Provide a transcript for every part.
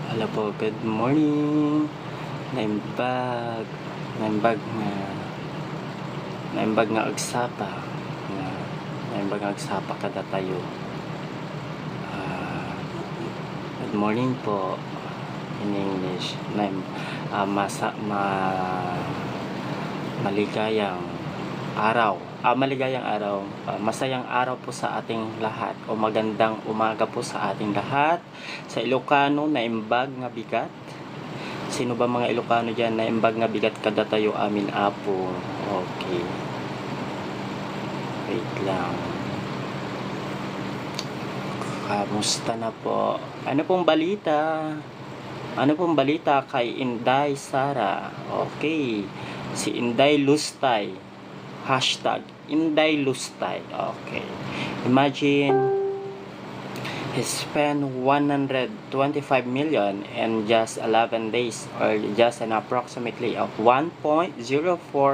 Hello po, good morning. Naimbag, naimbag nga, naimbag nga agsapa, nga naimbag nga agsapa kada tayo. Good morning po in English. Maligayang araw. Maligayang araw. Masayang araw po sa ating lahat o magandang umaga po sa ating lahat. Sa Ilocano, naimbag nga bigat. Sino ba mga Ilocano dyan na imbag nga bigat kada tayo amin apo? Okay. Wait lang. Kamusta na po? Ano pong balita? Ano pong balita kay Inday Sara? Okay. Si Inday Lustay. Hashtag Inday Lustay. Okay. Imagine he spent 125 million in just 11 days or just an approximately of 1.04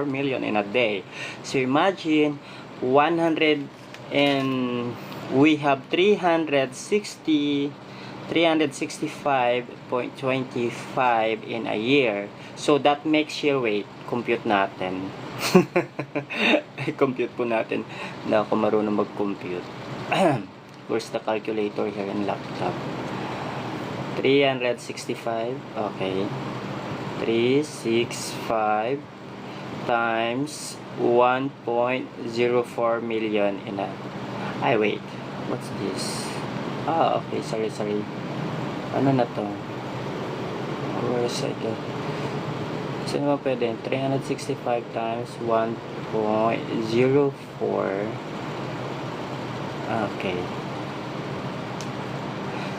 million in a day. So imagine 100 and we have 365.25 in a year. So that makes your weight. Compute natin. Compute po natin. Na ako marunong mag-compute. Where's the calculator here in laptop? 365. Okay. 365 times 1.04 million in a... Ay, wait. What's this? Okay. Sorry. Ano na to? Where's it? Sino ba pwede? 365 times 1.04. Okay.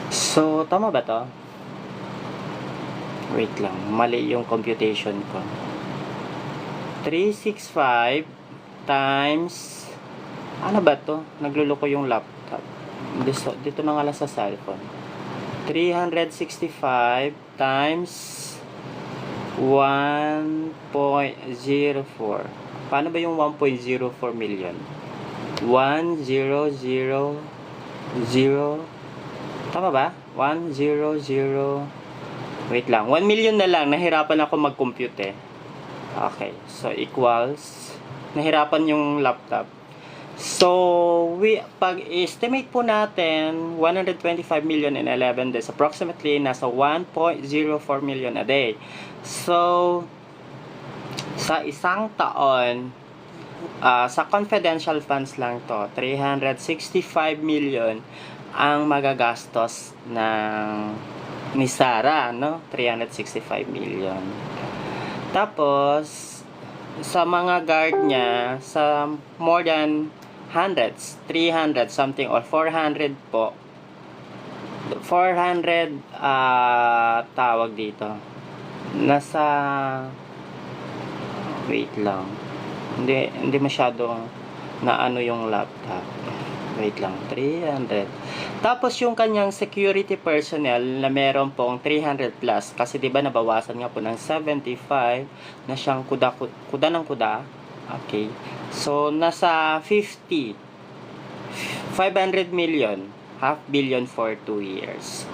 So, tama ba to? Wait lang. Mali yung computation ko. 365 times... Ano ba to? Nagluloko yung laptop. Dito na nga lang sa cellphone. 365 times 1.04. Paano ba yung 1.04 million? 1000. Tama ba? 100. Wait lang. 1 million na lang. Nahirapan ako mag-compute eh. Okay. So, equals. Nahirapan yung laptop. So, pag-estimate po natin, 125 million in 11 days. Approximately, nasa 1.04 million a day. So, sa isang taon, sa confidential funds lang to, 365 million ang magagastos ng ni Sara, no? 365 million. Tapos, sa mga guard niya, sa more than hundreds, 300 something or 400 po. 400 tawag dito. Nasa wait lang. Hindi masyado na ano yung laptop. Wait lang, 300. Tapos yung kanyang security personnel na meron pong 300 plus kasi 'di ba nabawasan nga po ng 75 na siyang kuda ng kuda. Okay. So nasa 500 million, half billion for 2 years.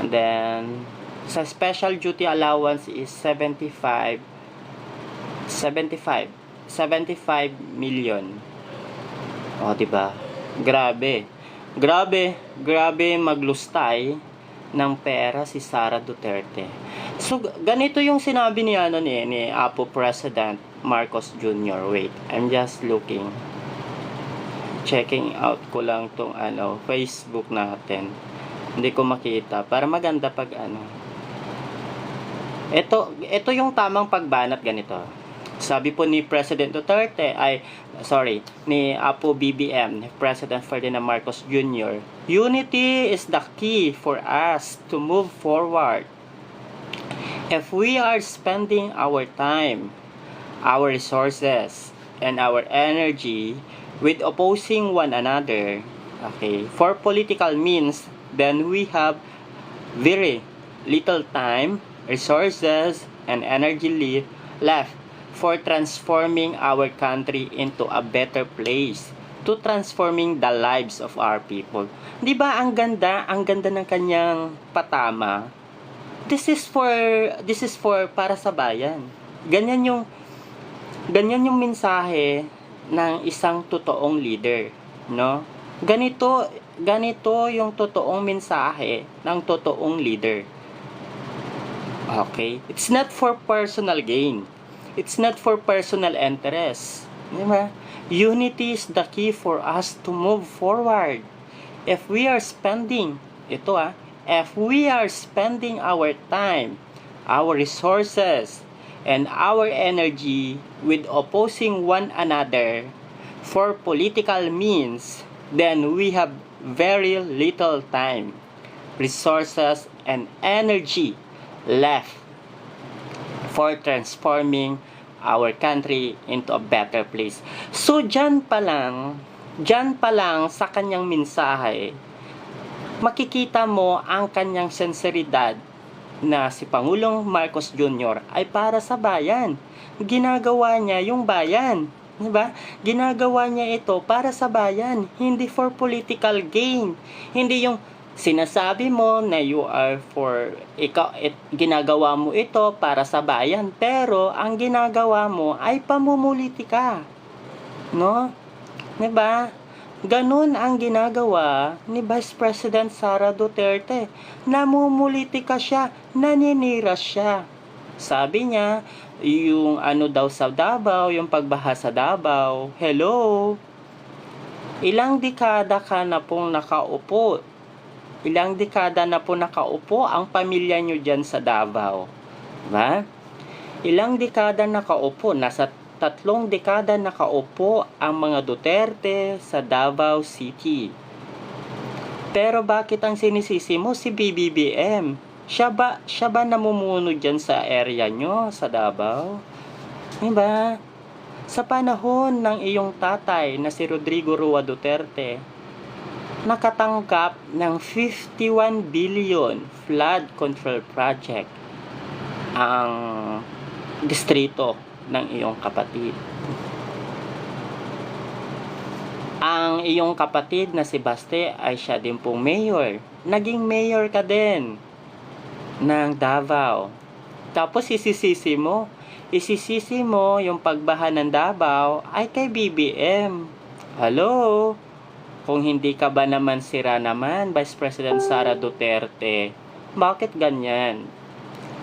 And then sa special duty allowance is 75 million. O, diba? Grabe maglustay ng pera si Sara Duterte. So, ganito yung sinabi ni Apo President Marcos Jr. Wait, I'm just looking. Checking out ko lang tong Facebook natin. Hindi ko makita. Para maganda pag Ito yung tamang pagbanat ganito. Sabi po ni President Duterte, ni Apo BBM, President Ferdinand Marcos Jr., unity is the key for us to move forward. If we are spending our time, our resources, and our energy with opposing one another, for political means, then we have very little time, resources, and energy left for transforming our country into a better place, to transforming the lives of our people. 'Di ba ang ganda ng kanyang patama? this is for para sa bayan. Ganyan yung mensahe ng isang totoong leader, no? Ganito yung totoong mensahe ng totoong leader. Okay? It's not for personal gain. It's not for personal interest. Diba? Unity is the key for us to move forward. If we are spending our time, our resources, and our energy with opposing one another for political means, then we have very little time, resources, and energy left for transforming our country into a better place. So, dyan pa lang sa kanyang mensahe, makikita mo ang kanyang sinseridad na si Pangulong Marcos Jr. ay para sa bayan. Ginagawa niya yung bayan. Diba? Ginagawa niya ito para sa bayan, hindi for political gain. Hindi yung sinasabi mo na ginagawa mo ito para sa bayan, pero ang ginagawa mo ay pamumulitika. No? Diba? Ganun ang ginagawa ni Vice President Sara Duterte. Namumulitika siya, naninira siya. Sabi niya, yung daw sa Davao, yung pagbaha sa Davao, hello? Ilang dekada na po nakaupo ang pamilya nyo dyan sa Davao. Diba? Ilang dekada nakaupo, nasa 3 dekada nakaupo ang mga Duterte sa Davao City. Pero bakit ang sinisisi mo si BBBM? Siya ba namumuno dyan sa area nyo, sa Davao? Diba? Sa panahon ng iyong tatay na si Rodrigo Roa Duterte, nakatanggap ng 51 billion flood control project ang distrito ng iyong kapatid. Ang iyong kapatid na si Baste ay siya din pong mayor. Naging mayor ka din ng Davao. Tapos isisisi mo yung pagbaha ng Davao ay kay BBM. Hello? Kung hindi ka ba naman sira naman, Vice President Sara Duterte, bakit ganyan?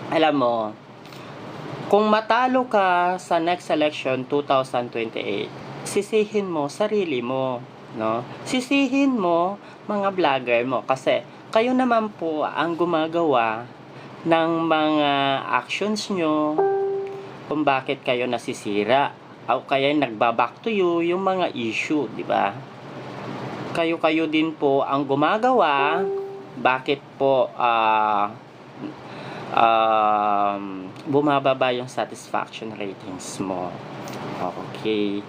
Alam mo, kung matalo ka sa next election 2028, sisihin mo sarili mo, no? Sisihin mo mga vlogger mo kasi kayo naman po ang gumagawa ng mga actions nyo kung bakit kayo nasisira o kaya nagbaback to you yung mga issue, di ba? Kayo din po ang gumagawa bakit po bumababa yung satisfaction ratings mo. Okay.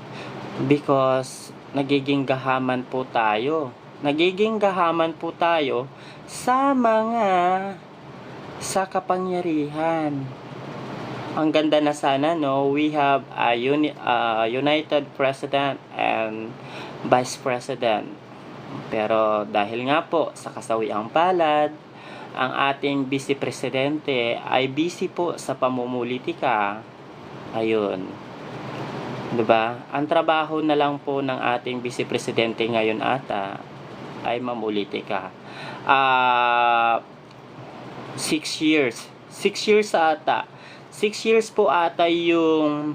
Because nagiging gahaman po tayo sa kapangyarihan. Ang ganda na sana, no? We have a united president and vice president. Pero dahil nga po sa kasawiang palad, ang ating vice presidente ay busy po sa pamumulitika. Ayun. 'Di ba? Ang trabaho na lang po ng ating vice presidente ngayon ata ay mamulitika. 6 years. 6 years ata. 6 years po ata yung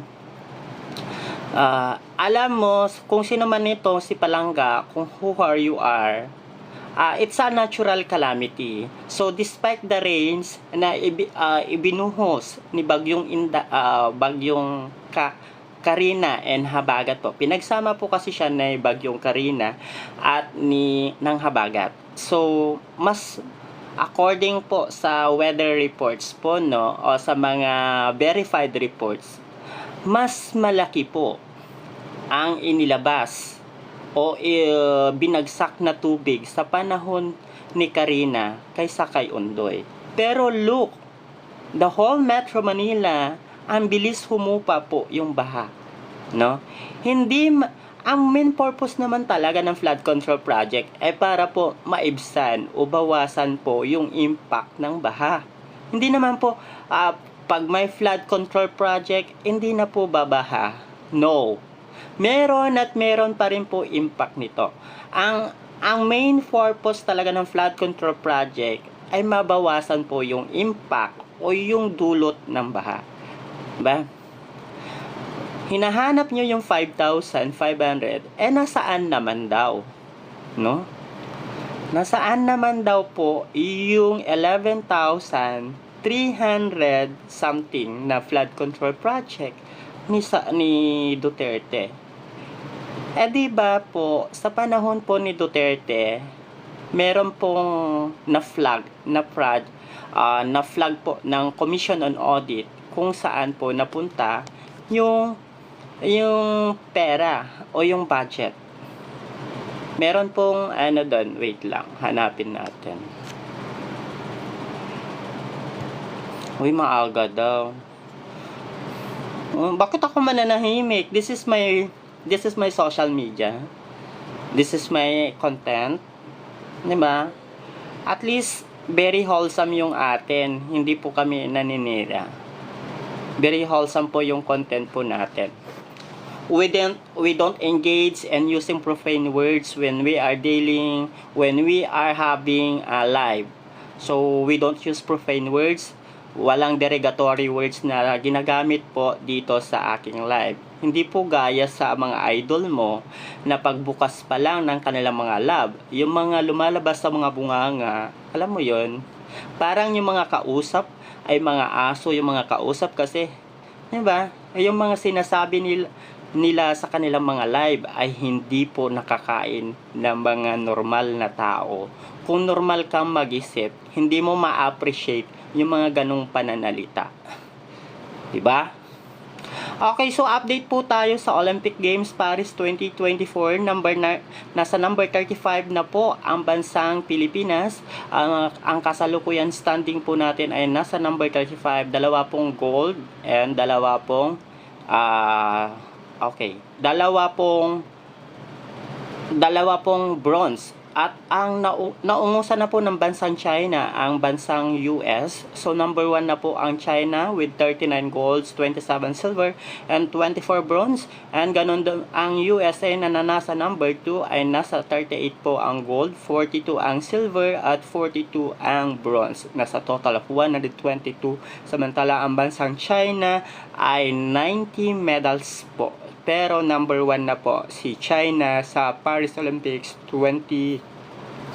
alam mo kung sino man ito si Palangga, kung who you are, it's a natural calamity. So despite the rains na ibinuhos ni bagyong Karina and Habagat po. Pinagsama po kasi siya na bagyong Karina at ng Habagat. So mas according po sa weather reports po, no, o sa mga verified reports, mas malaki po ang inilabas o binagsak na tubig sa panahon ni Karina kaysa kay Ondoy. Pero look, the whole Metro Manila, ang bilis humupa po yung baha, no? Ang main purpose naman talaga ng flood control project ay para po maibsan o bawasan po yung impact ng baha. Hindi naman po, pag may flood control project, hindi na po babaha. No. Meron at meron pa rin po impact nito. Ang main purpose talaga ng flood control project ay mabawasan po yung impact o yung dulot ng baha. Diba? Hinahanap nyo yung 5,500, nasaan naman daw? No? Nasaan naman daw po yung 11,300 something na flood control project ni Duterte? Di ba po, sa panahon po ni Duterte, meron pong na-flag po ng Commission on Audit kung saan po napunta yung pera o yung budget. Meron pong doon, wait lang, hanapin natin. Uy, maaga daw. Bakit ako mananahimik? This is my social media. This is my content. Diba? At least, very wholesome yung atin. Hindi po kami naninira. Very wholesome po yung content po natin. We don't engage in using profane words when we are having a live. So, we don't use profane words. Walang derogatory words na ginagamit po dito sa aking live. Hindi po gaya sa mga idol mo na pagbukas pa lang ng kanilang mga live, yung mga lumalabas sa mga bunganga, alam mo yon, parang yung mga kausap ay mga aso yung mga kausap kasi, diba? Yung mga sinasabi nila sa kanilang mga live ay hindi po nakakain ng mga normal na tao. Kung normal kang mag-isip, hindi mo ma-appreciate yung mga ganong pananalita. Diba? Okay, so update po tayo sa Olympic Games Paris 2024. Nasa number 35 na po ang bansang Pilipinas. Ang kasalukuyan standing po natin ay nasa number 35. Dalawa pong gold and dalawa pong dalawa pong bronze. At ang naungusan na po ng bansang China, ang bansang US. So number 1 na po ang China with 39 golds, 27 silver, and 24 bronze. And ganun din ang USA na nasa number 2 ay nasa 38 po ang gold, 42 ang silver, at 42 ang bronze. Nasa total of 122. Samantala ang bansang China ay 90 medals po. Pero number 1 na po si China sa Paris Olympics 2024.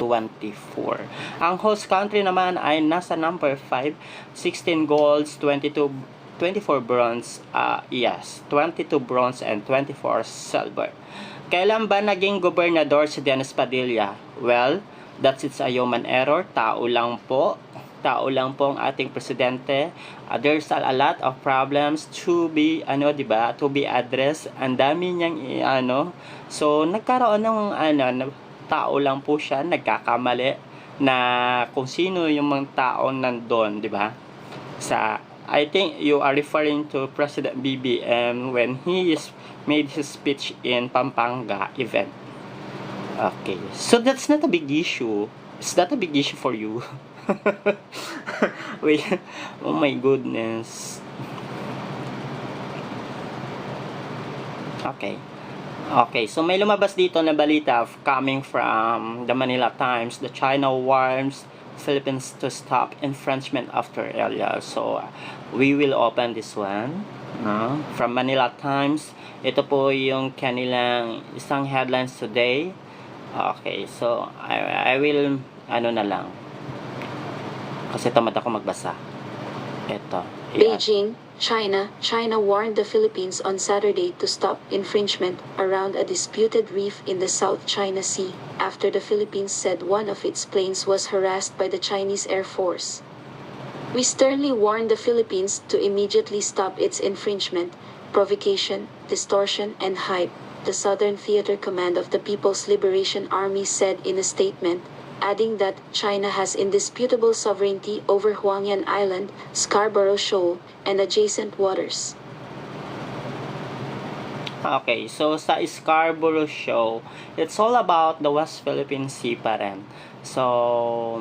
Ang host country naman ay nasa number 5, 16 golds, 24 bronze, 22 bronze and 24 silver. Kailan ba naging gobernador si Dennis Padilla? Well, that's a human error. Tao lang po ang ating presidente. There's a lot of problems to be to be addressed. Ang dami niyang so nagkaroon ng tao lang po siya, nagkakamali na kung sino yung mga tao nandoon, di ba? I think you are referring to President BBM when he made his speech in Pampanga event. Okay, so that's not a big issue. Is that a big issue for you? Wait, oh my goodness. Okay, so may lumabas dito na balita coming from the Manila Times. The China warns Philippines to stop infringement after earlier. So, we will open this one. From Manila Times. Ito po yung kanilang isang headlines today. Okay, so I will na lang. Kasi tamad ako magbasa. Ito. Beijing, China warned the Philippines on Saturday to stop infringement around a disputed reef in the South China Sea after the Philippines said one of its planes was harassed by the Chinese Air Force. We sternly warn the Philippines to immediately stop its infringement, provocation, distortion, and hype, the Southern Theater Command of the People's Liberation Army said in a statement, adding that China has indisputable sovereignty over Huangyan Island, Scarborough Shoal, and adjacent waters. Okay, so sa Scarborough Shoal, it's all about the West Philippine Sea pa rin. So,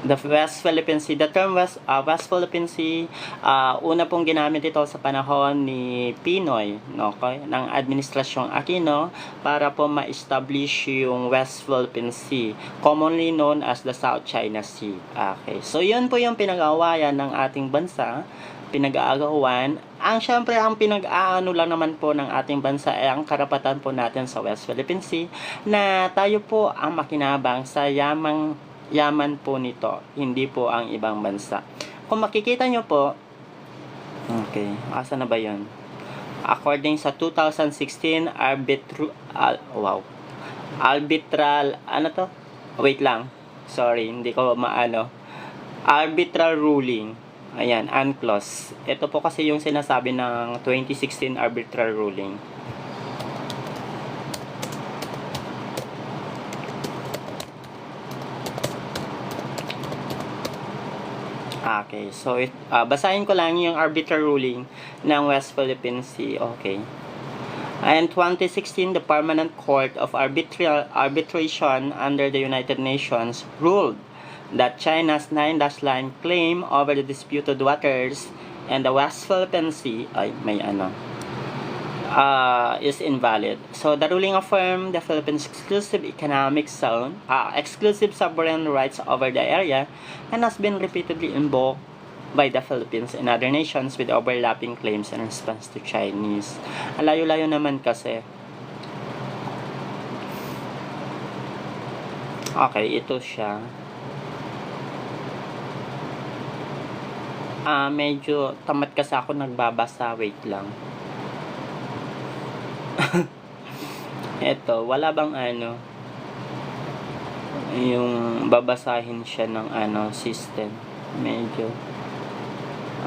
The West Philippine Sea. The term West Philippine Sea, una pong ginamit ito sa panahon ni Pinoy, no, okay, ng Administrasyong Aquino para po ma-establish yung West Philippine Sea, commonly known as the South China Sea. Okay, so yun po yung pinag-aawayan ng ating bansa, pinag-aagawan. Syempre, ang pinag-aano lang naman po ng ating bansa ay ang karapatan po natin sa West Philippine Sea na tayo po ang makinabang sa yaman po nito, hindi po ang ibang bansa. Kung makikita nyo po, okay, asa na ba yun? According sa 2016 arbitral, ano to? Wait lang, sorry, hindi ko maano. Arbitral ruling, ayan, UNCLOS. Ito po kasi yung sinasabi ng 2016 arbitral ruling. Okay, so basahin ko lang yung arbitral ruling ng West Philippine Sea. Okay. In 2016, the Permanent Court of Arbitration under the United Nations ruled that China's 9-dash line claim over the disputed waters and the West Philippine Sea is invalid. So the ruling affirmed the Philippines' exclusive economic zone, exclusive sovereign rights over the area, and has been repeatedly invoked by the Philippines and other nations with overlapping claims in response to Chinese. Layo-layo naman kasi. Okay, ito siya. Medyo tamad kasi ako nagbabasa. Wait lang. Eto, wala bang yung babasahin siya ng system. Medyo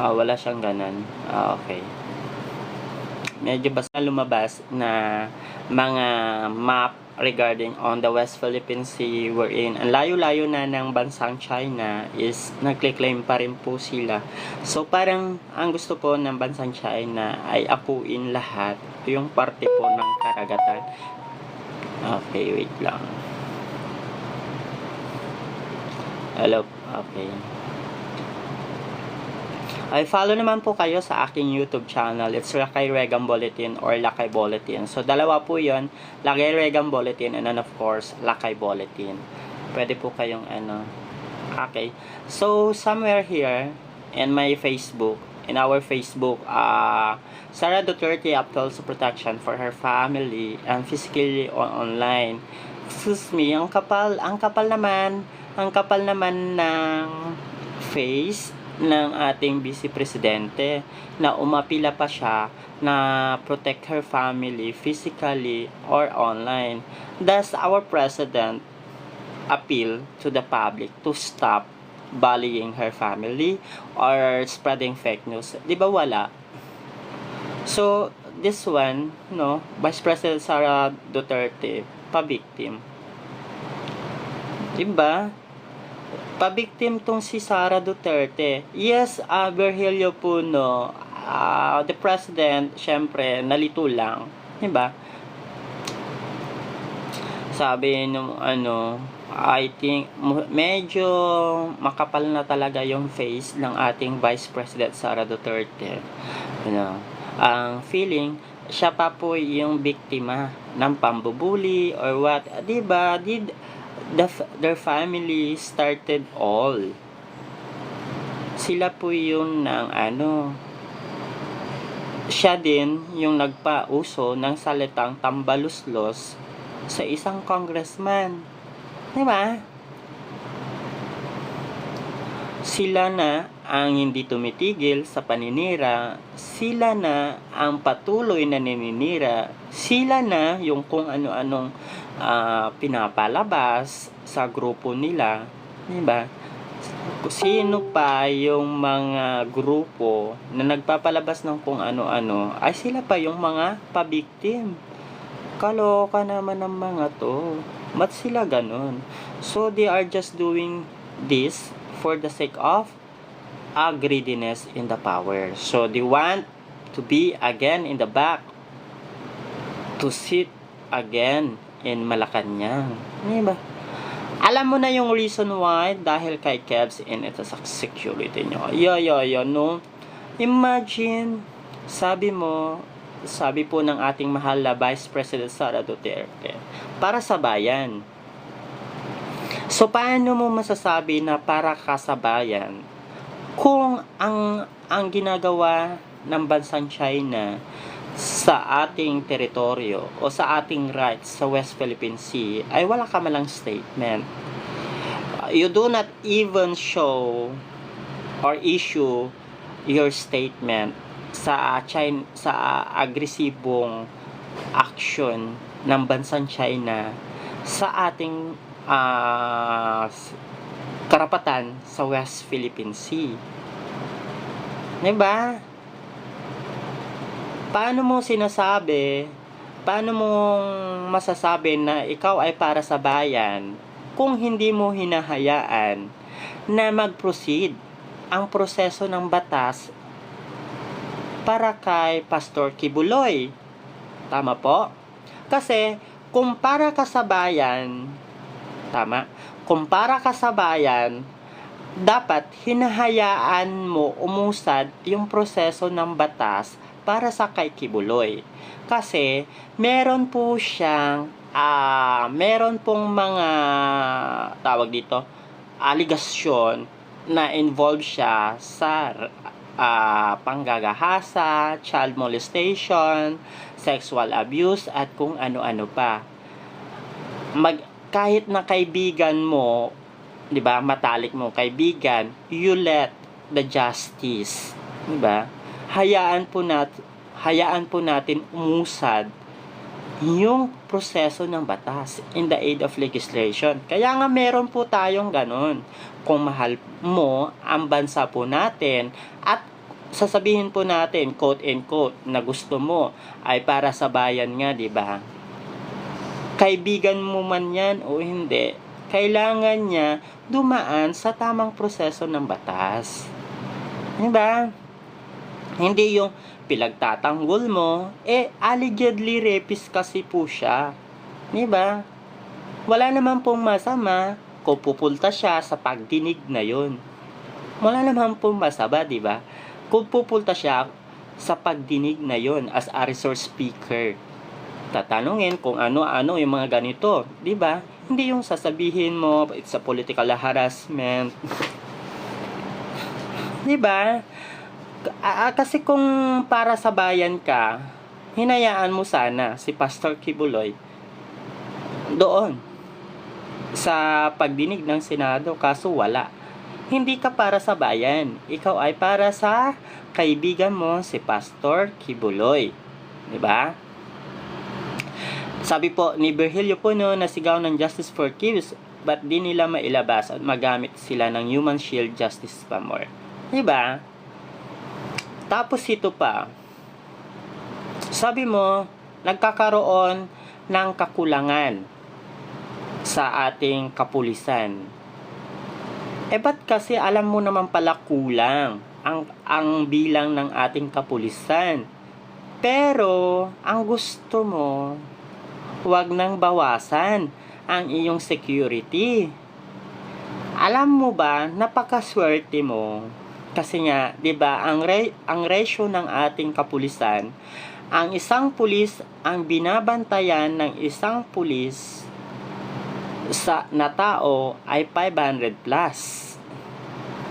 wala siyang ganan. Okay. Medyo basta lumabas na mga map regarding on the West Philippine Sea wherein ang layo-layo na ng bansang China is nagclaim pa rin po sila. So parang ang gusto po ng bansang China ay akuin lahat yung parte po ng karagatan. Okay, wait lang. Hello. Okay. Ay follow naman po kayo sa aking YouTube channel. It's Lakay Regan Bulletin or Lakay Bulletin. So dalawa po 'yon, Lakay Regan Bulletin and then of course Lakay Bulletin. Pwede po kayong Okay. So somewhere here in my Facebook, in our Facebook, Sara Duterte appeals to protection for her family and physically online. Excuse me, ang kapal naman ng face ng ating Vice Presidente na umapila pa siya na protect her family physically or online. Does our President appeal to the public to stop bullying her family or spreading fake news? Di ba wala? So, this one, no, Vice President Sara Duterte, pa-victim. Di ba? Pa-victim tong si Sara Duterte. Yes, Virgilio Puno, the President, syempre, nalito lang. Diba? Sabi nung I think, medyo makapal na talaga yung face ng ating Vice President Sara Duterte. Ang feeling, siya pa po yung biktima ng pambubuli or what. Diba? Their family started all. Sila po yung siya din yung nagpauso ng salitang tambaluslos sa isang congressman. Diba? Sila na ang hindi tumitigil sa paninira. Sila na ang patuloy na naninira. Sila na yung kung ano-anong pinapalabas sa grupo nila. Diba? Sino pa yung mga grupo na nagpapalabas ng kung ano-ano ay sila pa yung mga pabiktim. Kaloka naman ng mga to. Ba't sila ganun? So they are just doing this for the sake of greediness in the power. So they want to be again in the back, to sit again in Malacanang. Diba? Alam mo na yung reason why, dahil kay Kebs and ito sa security nyo. No? Imagine, sabi po ng ating mahal na Vice President Sara Duterte, para sa bayan. So, paano mo masasabi na para ka sa bayan kung ang ginagawa ng bansang China sa ating teritoryo o sa ating rights sa West Philippine Sea ay wala ka malang statement? You do not even show or issue your statement sa China, sa agresibong action ng bansang China sa ating karapatan sa West Philippine Sea. Diba? Paano mo masasabi na ikaw ay para sa bayan kung hindi mo hinahayaan na mag-proceed ang proseso ng batas para kay Pastor Kibuloy? Tama po? Kasi kung para ka sa bayan, dapat hinahayaan mo umusad yung proseso ng batas para sa kay Kibuloy. Kasi meron pong mga aligasyon na involved siya sa panggagahasa, child molestation, sexual abuse, at kung ano-ano pa. Kahit na kaibigan mo, 'di ba, matalik mo kaibigan, you let the justice, 'di ba? Hayaan po natin umusad yung proseso ng batas in the aid of legislation. Kaya nga meron po tayong ganun. Kung mahal mo ang bansa po natin at sasabihin po natin, quote and quote, na gusto mo ay para sa bayan nga, 'di ba? Kaibigan mo man yan o hindi, kailangan niya dumaan sa tamang proseso ng batas. Diba? Hindi yung pinagtatanggol mo, allegedly rapist kasi po siya. Diba? Wala naman pong masama kung pupulta siya sa pagdinig na yun. Wala naman pong masama, diba? Kung pupulta siya sa pagdinig na yun as a resource speaker. Tatanungin kung ano-ano yung mga ganito, 'di ba? Hindi yung sasabihin mo it's a political harassment. 'Di ba? Kasi kung para sa bayan ka, hinayaan mo sana si Pastor Kibuloy doon sa pagdinig ng Senado, kaso wala. Hindi ka para sa bayan, ikaw ay para sa kaibigan mo si Pastor Kibuloy, 'di ba? Sabi po ni Virgilio Puno, nasigaw ng Justice for Kids, but di nila mailabas at magamit sila ng Human Shield Justice pa more. Diba? Tapos ito pa. Sabi mo, nagkakaroon ng kakulangan sa ating kapulisan. Ba't kasi alam mo naman pala kulang ang bilang ng ating kapulisan? Pero, ang gusto mo, huwag nang bawasan ang iyong security. Alam mo ba, napakaswerte mo. Kasi nga, 'di ba, ang ratio ng ating kapulisan, ang isang pulis ang binabantayan ng isang pulis na tao ay 500 plus.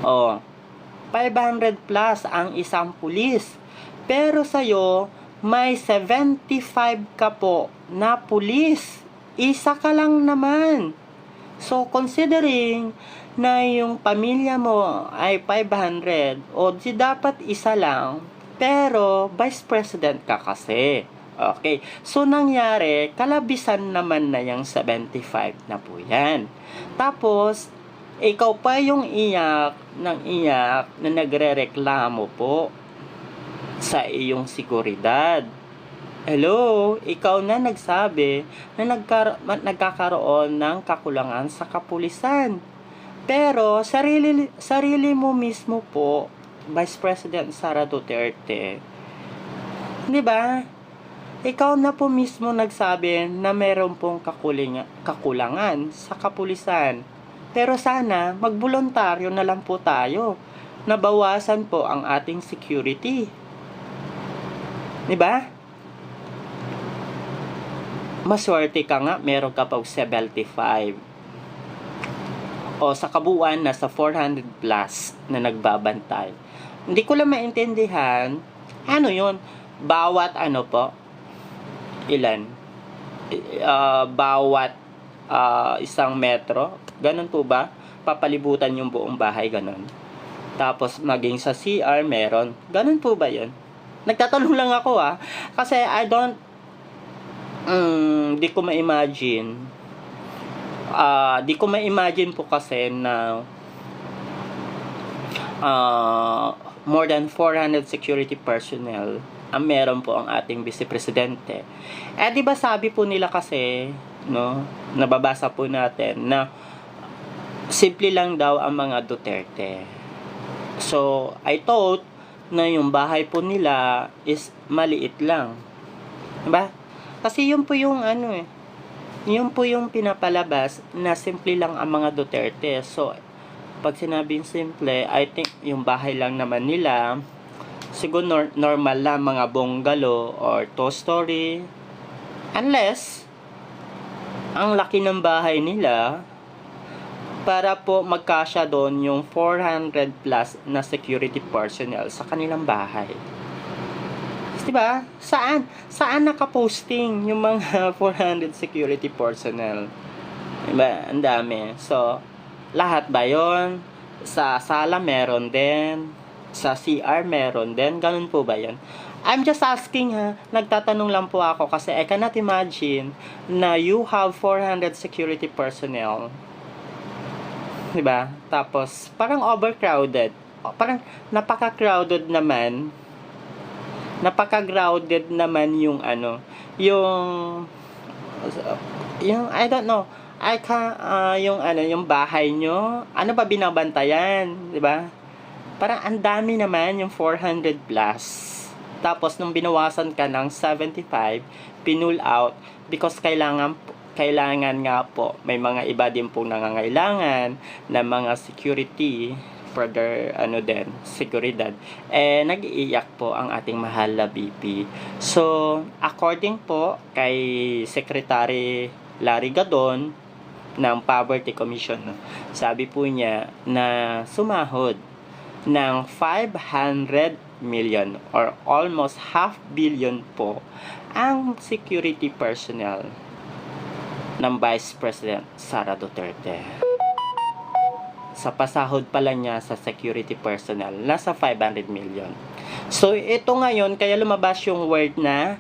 500 plus ang isang pulis. Pero sa'yo, may 75 ka po na pulis. Isa ka lang naman. So, considering na yung pamilya mo ay 500, di dapat isa lang, pero Vice President ka kasi. Okay. So, nangyari, kalabisan naman na yung 75 na po yan. Tapos, ikaw pa yung iyak na nagrereklamo po sa iyong seguridad. Hello, ikaw na nagsabi na nagkakaroon ng kakulangan sa kapulisan. Pero sarili mo mismo po, Vice President Sara Duterte, 'di ba? ikaw na po mismo nagsabi na meron pong kakulangan sa kapulisan. Pero sana, magboluntaryo na lang po tayo. Nabawasan po ang ating security. Diba? Maswerte ka nga, meron ka pag 75. O sa kabuuan, nasa 400 plus na nagbabantay. Hindi ko lang maintindihan, ano yun? Bawat ano po? Ilan? Bawat isang metro? Ganun po ba? Papalibutan yung buong bahay, ganun. Tapos maging sa CR meron. Ganun po ba yun? Nagtatanong lang ako kasi I don't di ko ma-imagine. Di ko ma-imagine po kasi na more than 400 security personnel ang meron po ang ating Vice Presidente. Di ba sabi po nila kasi, no, nababasa po natin na simple lang daw ang mga Duterte. So, I thought na yung bahay po nila is maliit lang. Diba? Kasi yun po yung yun po yung pinapalabas na simple lang ang mga Duterte. So, pag sinabing simple, I think yung bahay lang naman nila, siguro normal lang mga bungalow or two-story. Unless, ang laki ng bahay nila, para po magkasya doon yung 400 plus na security personnel sa kanilang bahay. Diba? Saan nakaposting yung mga 400 security personnel? Diba? Ang dami. So, lahat ba yon? Sa sala meron din. Sa CR meron din. Ganun po ba yun? I'm just asking Nagtatanong lang po ako kasi I cannot imagine na you have 400 security personnel. Diba? Tapos, parang overcrowded. Parang napaka-crowded naman. Napaka-crowded naman yung yung I don't know. Yung bahay nyo. Ano ba binabantayan? Diba? Parang ang dami naman yung 400 plus. Tapos, nung binawasan ka ng 75, pinull out because kailangan nga po, may mga iba din pong nangangailangan na mga security for their seguridad. Nag-iiyak po ang ating mahal na BP. So, according po kay Secretary Larry Gadon ng Poverty Commission, sabi po niya na sumahod ng 500 million or almost half billion po ang security personnel ng Vice President Sara Duterte. Sa pasahod pala niya sa security personnel, nasa 500 million. So, ito ngayon, kaya lumabas yung word na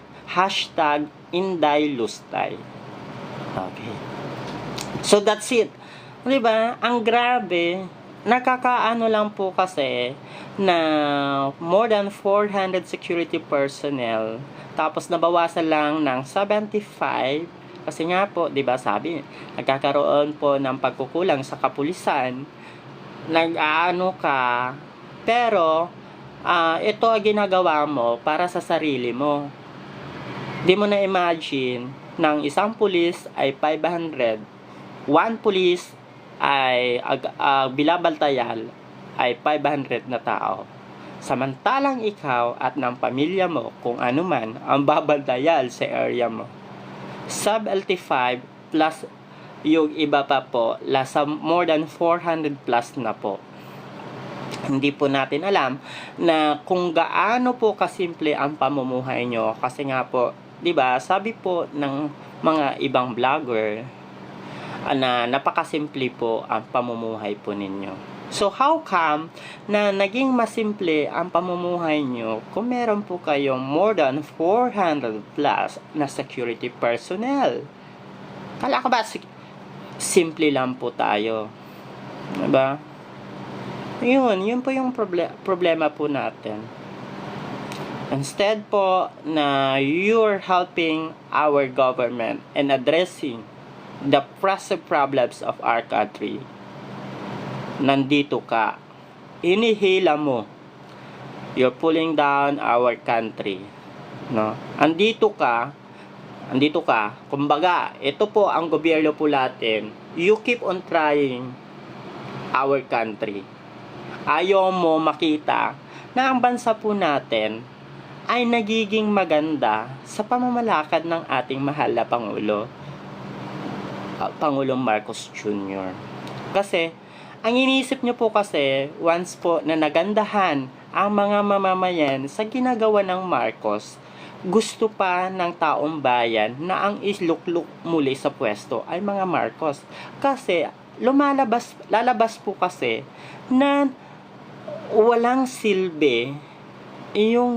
#IndayLustay. Okay. So, that's it. Diba? Ang grabe, nakakaano lang po kasi na more than 400 security personnel, tapos nabawasan lang ng 75. Kasi nga po, 'di ba, sabi, nagkakaroon po ng pagkukulang sa kapulisan. Nag-aano ka, pero ito ang ginagawa mo para sa sarili mo. Di mo na imagine ng isang pulis ay 500, one pulis ay bilabaltayal ay 500 na tao. Samantalang ikaw at ng pamilya mo, kung ano man, ang babaldayal sa area mo. Sub-LT5 plus yung iba pa po, nasa more than 400 plus na po. Hindi po natin alam na kung gaano po kasimple ang pamumuhay nyo. Kasi nga po, di ba, sabi po ng mga ibang vlogger na napakasimple po ang pamumuhay po ninyo. So, how come na naging masimple ang pamumuhay nyo kung meron po kayong more than 400 plus na security personnel? Kala ka ba simple lang po tayo? Diba? Yun po yung problema po natin. Instead po na you're helping our government and addressing the pressing problems of our country, nandito ka, inihila mo, you're pulling down our country. no? Andito ka, kumbaga, ito po ang gobyerno po natin. You keep on trying our country. Ayaw mo makita na ang bansa po natin ay nagiging maganda sa pamamalakad ng ating mahal na Pangulo, Pangulong Marcos Jr. Kasi, ang iniisip nyo po kasi, once po na nagandahan ang mga mamamayan sa ginagawa ng Marcos, gusto pa ng taong bayan na ang islukluk muli sa pwesto ay mga Marcos. Kasi, lalabas po kasi na walang silbi yung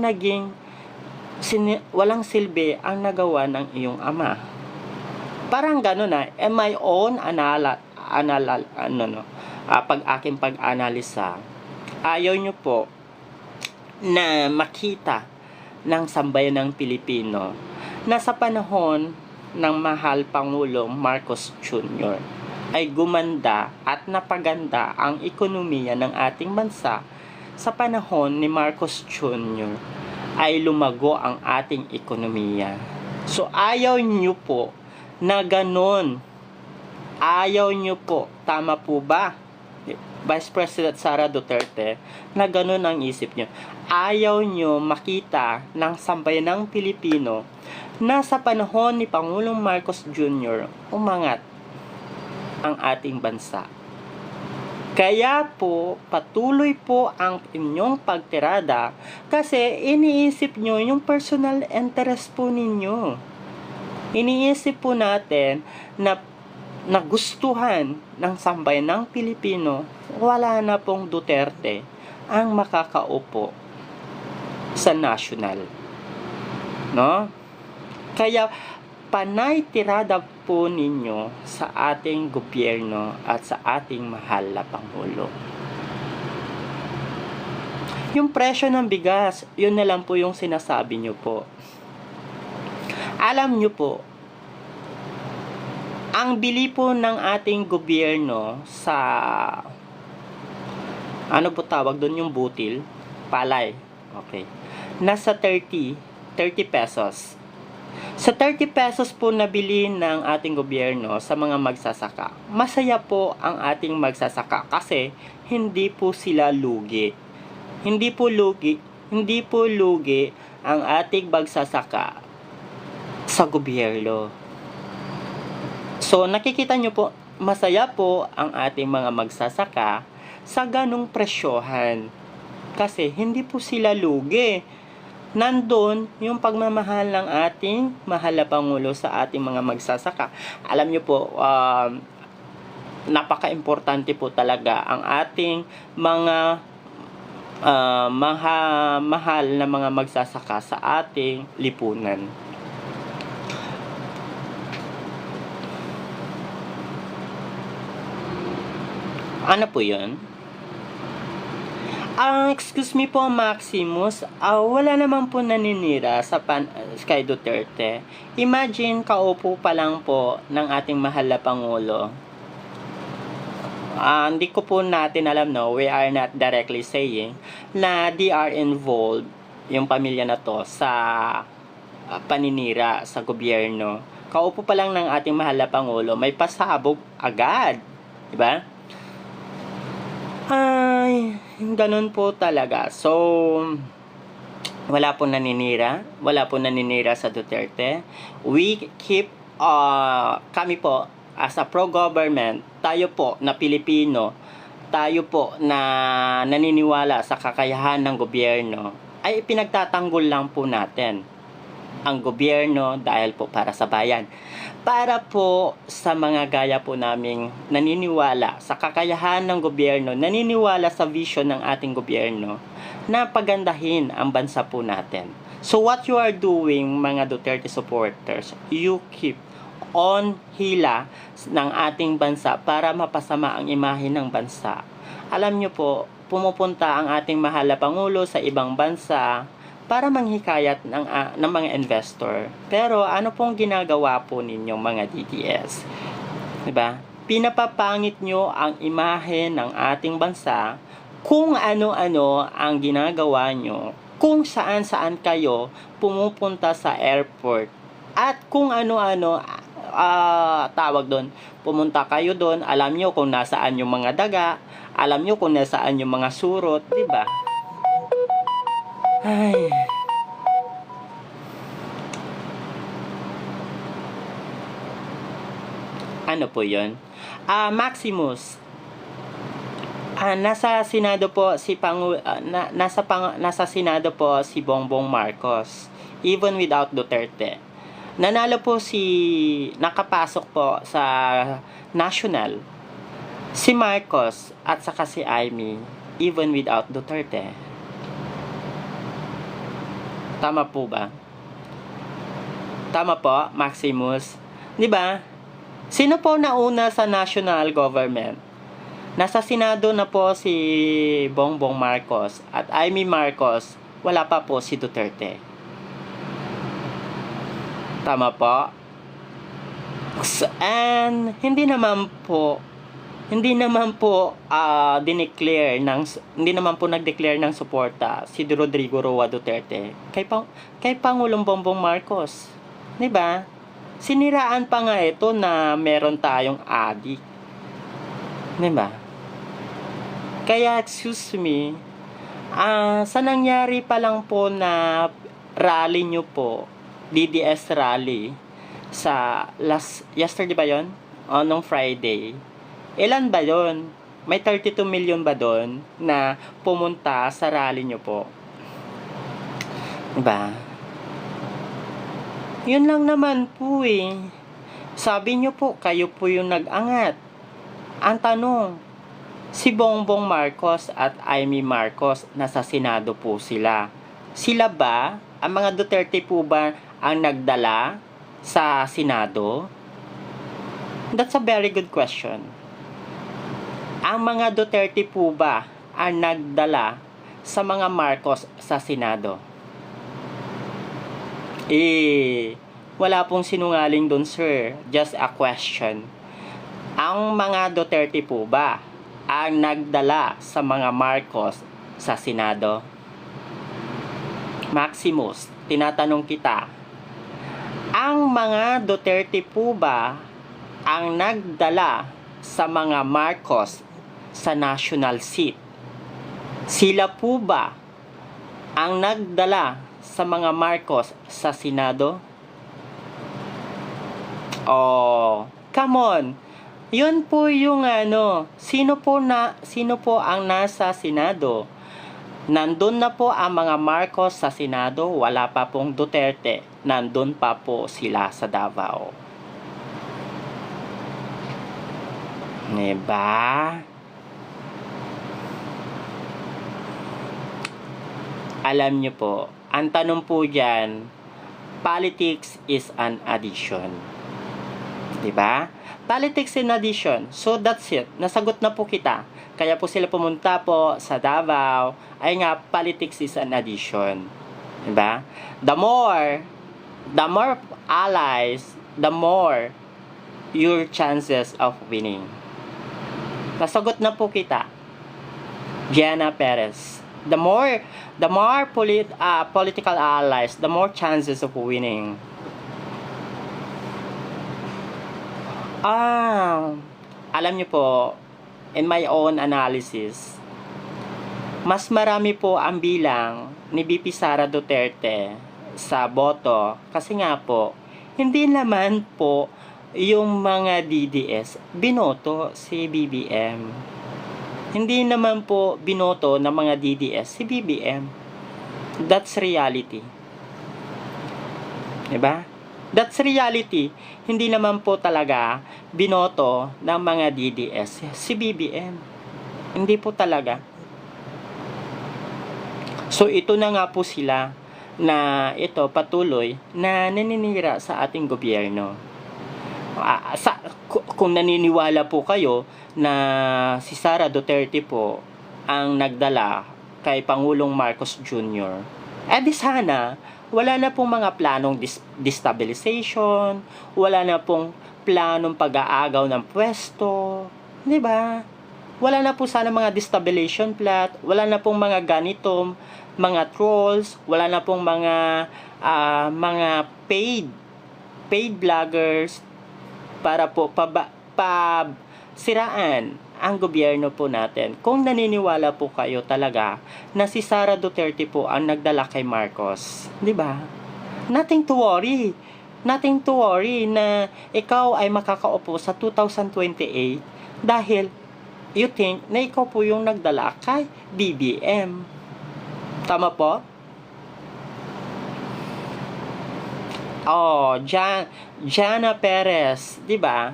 walang silbi ang nagawa ng iyong ama. Parang gano'n na, my own aking pag-analisa, ayaw nyo po na makita ng sambayan ng Pilipino na sa panahon ng mahal Pangulong Marcos Jr. ay gumanda at napaganda ang ekonomiya ng ating bansa. Sa panahon ni Marcos Jr. ay lumago ang ating ekonomiya. So ayaw nyo po na ganon. Ayaw nyo po. Tama po ba, Vice President Sara Duterte, na ganon ang isip nyo? Ayaw nyo makita ng sambayan ng Pilipino na sa panahon ni Pangulong Marcos Jr. umangat ang ating bansa. Kaya po, patuloy po ang inyong pagtirada kasi iniisip nyo yung personal interest po ninyo. Iniisip po natin na nagustuhan ng sambayan ng Pilipino, wala na pong Duterte ang makakaupo sa national. No? Kaya panay tirada po ninyo sa ating gobyerno at sa ating mahal na Pangulo. Yung presyo ng bigas, yun na lang po yung sinasabi nyo po. Alam nyo po, ang bili po ng ating gobyerno sa ano po tawag doon, yung butil, palay, okay, nasa 30 pesos. Sa 30 pesos po nabili ng ating gobyerno sa mga magsasaka, masaya po ang ating magsasaka kasi hindi po sila lugi. Hindi po lugi ang ating magsasaka sa gobyerno. So, nakikita nyo po, masaya po ang ating mga magsasaka sa ganong presyohan. Kasi hindi po sila lugi. Nandun yung pagmamahal ng ating mahal na Pangulo sa ating mga magsasaka. Alam nyo po, napaka-importante po talaga ang ating mga mahal na mga magsasaka sa ating lipunan. Ano po yun? Excuse me po, Maximus, wala naman po naninira kay Duterte. Imagine, kaupo pa lang po ng ating mahal na Pangulo. Hindi ko po natin alam, no, we are not directly saying na they are involved, yung pamilya na to, sa paninira sa gobyerno. Kaupo pa lang ng ating mahal na Pangulo, may pasabog agad. Diba? Ay, ganun po talaga. So, wala po naninira sa Duterte. We keep, kami po, as a pro-government, tayo po na Pilipino, tayo po na naniniwala sa kakayahan ng gobyerno, ay pinagtatanggol lang po natin ang gobyerno dahil po para sa bayan. Para po sa mga gaya po naming naniniwala sa kakayahan ng gobyerno, naniniwala sa vision ng ating gobyerno, na pagandahin ang bansa po natin. So what you are doing, mga Duterte supporters, you keep on hila ng ating bansa para mapasama ang imahe ng bansa. Alam nyo po, pumupunta ang ating mahal na Pangulo sa ibang bansa para manghikayat ng mga investor. Pero ano pong ginagawa po ninyong mga DDS? Diba? Pinapapangit nyo ang imahe ng ating bansa kung ano-ano ang ginagawa nyo kung saan-saan kayo pumupunta sa airport at kung ano-ano tawag doon, pumunta kayo doon, alam nyo kung nasaan yung mga daga, alam nyo kung nasaan yung mga surot, di ba? Ay. Ano po yun? Maximus, nasa Senado po si nasa Senado po si Bongbong Marcos, even without Duterte. Nanalo po nakapasok po sa national si Marcos at saka si Amy, even without Duterte. Tama po ba? Tama po, Maximus. 'Di ba? Sino po nauna sa national government? Nasa Senado na po si Bongbong Marcos at Amy Marcos, wala pa po si Duterte. Tama po? And hindi naman po hindi naman po nag-declare ng suporta si Rodrigo Roa Duterte kay Pangulong Bongbong Marcos. 'Di ba? Siniraan pa nga ito na meron tayong adik. 'Di ba? Kaya excuse me, sa nangyari pa lang po na rally nyo po, DDS rally, sa yesterday ba yon? O nung Friday. Ilan ba yon? May 32 million ba doon na pumunta sa rally nyo po? Diba? Yun lang naman po eh. Sabi nyo po, kayo po yung nag-angat. Ang tanong, si Bongbong Marcos at Amy Marcos, nasa Senado po sila. Sila ba, ang mga Duterte po ba ang nagdala sa Senado? That's a very good question. Ang mga Duterte po ba ang nagdala sa mga Marcos sa Senado? Wala pong sinungaling dun, sir. Just a question. Ang mga Duterte po ba ang nagdala sa mga Marcos sa Senado? Maximus, tinatanong kita, ang mga Duterte po ba ang nagdala sa mga Marcos sa national seat? Sila po ba ang nagdala sa mga Marcos sa Senado? Oh, come on. Yun po yung sino po ang nasa Senado? Nandun na po ang mga Marcos sa Senado, wala pa pong Duterte. Nandun pa po sila sa Davao. Diba? Alam nyo po, ang tanong po dyan, politics is an addition. Diba? Politics in addition. So that's it. Nasagot na po kita. Kaya po sila pumunta po sa Davao. Ay nga, politics is an addition. Diba? The more allies, the more your chances of winning. Nasagot na po kita. Gianna Perez. The more political allies, the more chances of winning. Alam niyo po, in my own analysis, mas marami po ang bilang ni VP Sara Duterte sa boto kasi nga po, hindi naman po yung mga DDS binoto si BBM. Hindi naman po binoto ng mga DDS si BBM. That's reality. Diba? That's reality. Hindi naman po talaga binoto ng mga DDS si BBM. Hindi po talaga. So ito na nga po sila na ito patuloy na naninira sa ating gobyerno. Kung naniniwala po kayo na si Sara Duterte po ang nagdala kay Pangulong Marcos Jr., di sana wala na pong mga planong destabilization, wala na pong planong pag-aagaw ng pwesto, di ba? wala na po sana mga destabilization plot, wala na pong mga ganito, mga trolls, wala na pong mga paid vloggers para po siraan ang gobyerno po natin. Kung naniniwala po kayo talaga na si Sara Duterte po ang nagdala kay Marcos, di ba? Nothing to worry. Nothing to worry na ikaw ay makakaupo sa 2028 dahil you think na ikaw po yung nagdala kay BBM. Tama po? Oh, Jana Perez, di ba?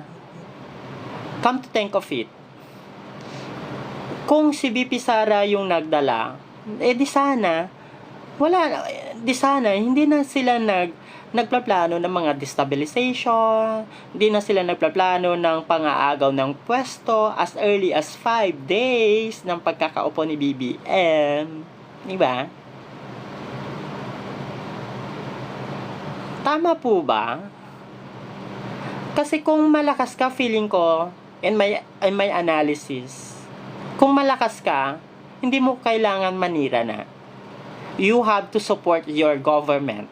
Come to think of it, kung si BP Sara yung nagdala, di sana, hindi na sila nagplaplano ng mga destabilization, hindi na sila nagplaplano ng pang-aagaw ng pwesto as early as 5 days ng pagkakaupo ni BBM. Di ba? Tama po ba? Kasi kung malakas ka, feeling ko, in my analysis, kung malakas ka, hindi mo kailangan manira na. You have to support your government.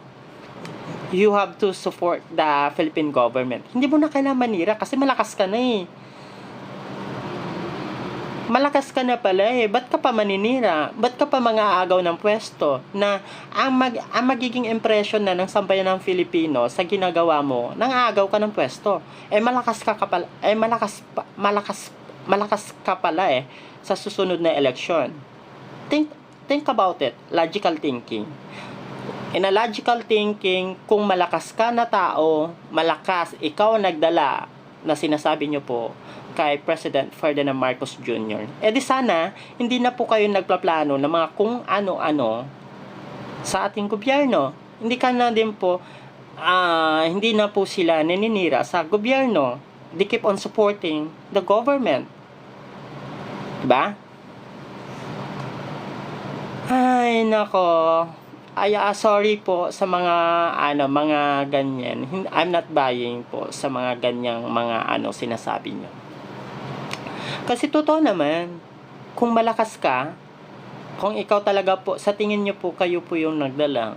You have to support the Philippine government. Hindi mo na kailangan manira kasi malakas ka na eh. Malakas ka na pala eh. Ba't ka pa maninira? Ba't ka pa mga-aagaw ng pwesto? Na ang magiging impression na ng sambayan ng Filipino sa ginagawa mo, nang-aagaw ka ng pwesto. Eh malakas ka pala, malakas ka pala eh sa susunod na eleksyon. Think about it. Logical thinking. In a logical thinking, kung malakas ka na tao, ikaw nagdala na sinasabi nyo po kay President Ferdinand Marcos Jr. Eh di sana, hindi na po kayo nagplaplano ng mga kung ano-ano sa ating gobyerno. Hindi na po sila naninira sa gobyerno. They keep on supporting the government. Diba? Ay, nako. Sorry po sa mga ganyan. I'm not buying po sa mga ganyang sinasabi nyo. Kasi totoo naman, kung malakas ka, kung ikaw talaga po, sa tingin nyo po, kayo po yung nagdalang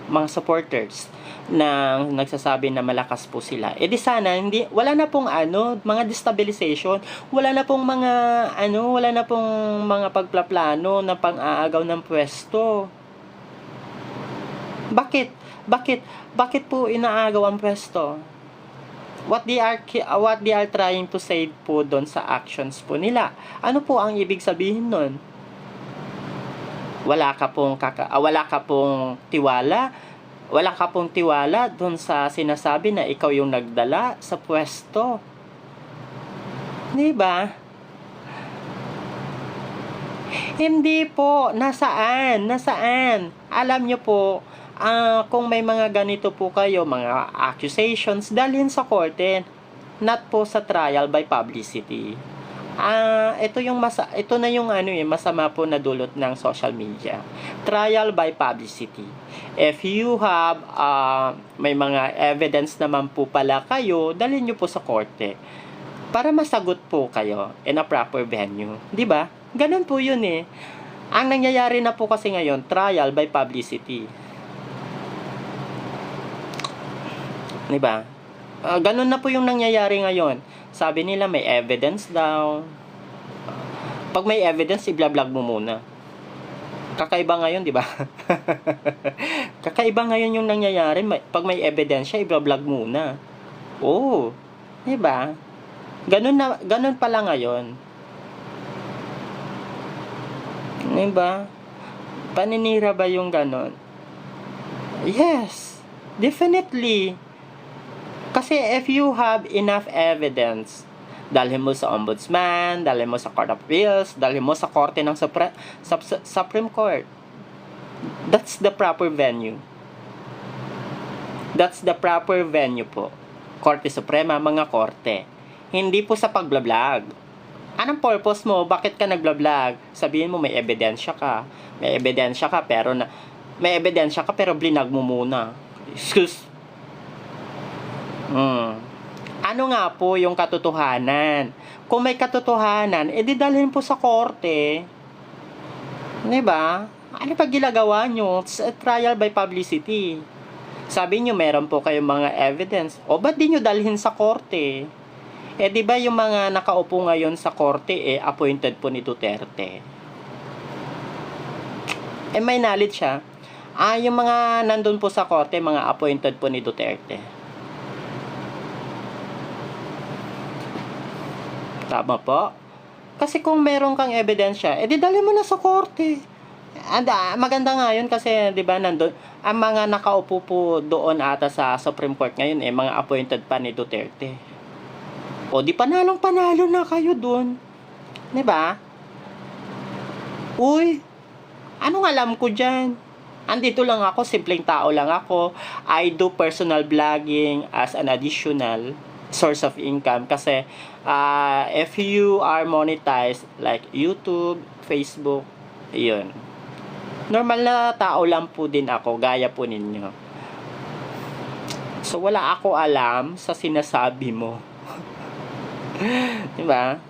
mga supporters na nagsasabi na malakas po sila. Eh di sana wala na pong mga destabilization, wala na pong mga pagplaplano na pang-aagaw ng pwesto. Bakit po inaagaw ang pwesto? What they are trying to say po doon sa actions po nila. Ano po ang ibig sabihin nun? Wala ka pong tiwala. Wala ka pong tiwala doon sa sinasabi na ikaw yung nagdala sa pwesto. Di ba? Hindi po. Nasaan? Alam nyo po, kung may mga ganito po kayo, mga accusations, dalhin sa korte. Not po sa trial by publicity. Ito na yung masama po na dulot ng social media. Trial by publicity. If you have may mga evidence naman po pala kayo, dalhin nyo po sa korte para masagot po kayo in a proper venue. 'Di ba? Ganun po 'yun eh. Ang nangyayari na po kasi ngayon, trial by publicity. 'Di ba? Ganun na po yung nangyayari ngayon. Sabi nila may evidence daw. Pag may evidence, i-vlog mo muna. Kakaiba ngayon, di ba? Kakaiba ngayon yung nangyayari. Pag may evidence siya, i-vlog muna. Oh, di ba? Ganun pala ngayon. Di ba? Paninira ba yung ganun? Yes, definitely. Kasi if you have enough evidence, dalhin mo sa ombudsman, dalhin mo sa Court of Appeals, dalhin mo sa korte ng Supreme Court. That's the proper venue. That's the proper venue po. Korte Suprema, mga korte. Hindi po sa pagblablag. Anong purpose mo? Bakit ka nagblablag? Sabihin mo may ebidensya ka. May ebidensya ka pero blinag mo muna. Excuse. Ano nga po yung katotohanan? kung may katotohanan, edi dalhin po sa korte. Di ba? Ano pa ginagawa nyo? It's a trial by publicity. Sabi nyo, meron po kayong mga evidence. O, ba't di nyo dalhin sa korte? Eh, di ba yung mga nakaupo ngayon sa korte, appointed po ni Duterte? May knowledge siya. Yung mga nandun po sa korte, mga appointed po ni Duterte. Tama po? Kasi kung meron kang ebidensya, edi dali mo na sa korte. Maganda nga yun kasi, di ba, nandun, ang mga nakaupo po doon ata sa Supreme Court ngayon, mga appointed pa ni Duterte. O, di panalo na kayo doon. Di ba? Uy, anong alam ko dyan? Andito lang ako, simpleng tao lang ako. I do personal vlogging as an additional source of income kasi if you are monetized like YouTube, Facebook, yun. Normal na tao lang po din ako, gaya po ninyo. So, wala ako alam sa sinasabi mo. Diba?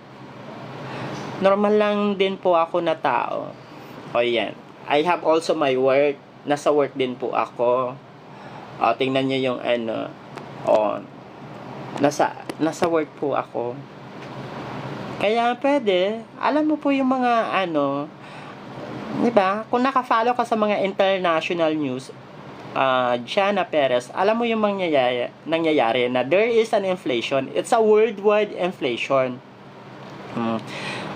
Normal lang din po ako na tao. O, yan. I have also my work. Nasa work din po ako. O, tingnan nyo yung ano. O, nasa work po ako. Kaya pwede. Alam mo po yung mga ano, diba? Kung naka-follow ka sa mga international news, Jana Perez, alam mo yung nangyayari na there is an inflation. It's a worldwide inflation.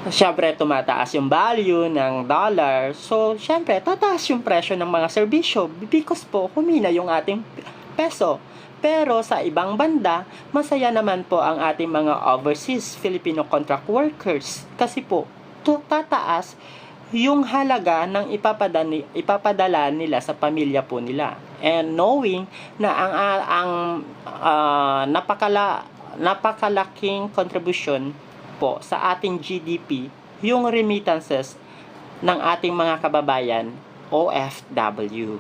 Siyempre, tumataas yung value ng dollar. So, siyempre, tataas yung presyo ng mga serbisyo because po, humina yung ating peso. Pero sa ibang banda, masaya naman po ang ating mga overseas Filipino contract workers. Kasi po, tataas yung halaga ng ipapadala nila sa pamilya po nila. And knowing na ang napakalaking contribution po sa ating GDP, yung remittances ng ating mga kababayan, OFW.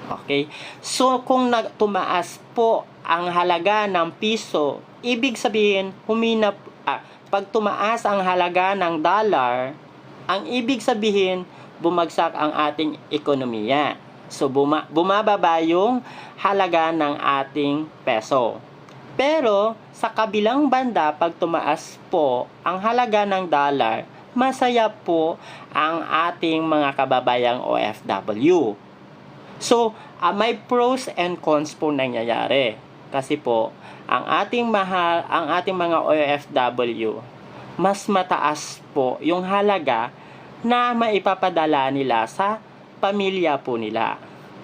Okay? So, kung tumaas po ang halaga ng piso, ibig sabihin, pag tumaas ang halaga ng dollar, ang ibig sabihin, bumagsak ang ating ekonomiya. So, bumababa yung halaga ng ating peso. Pero, sa kabilang banda, pag tumaas po ang halaga ng dollar, masaya po ang ating mga kababayang OFW. So, may pros and cons po nangyayari. Kasi po, ang ating mga OFW, mas mataas po yung halaga na maipapadala nila sa pamilya po nila.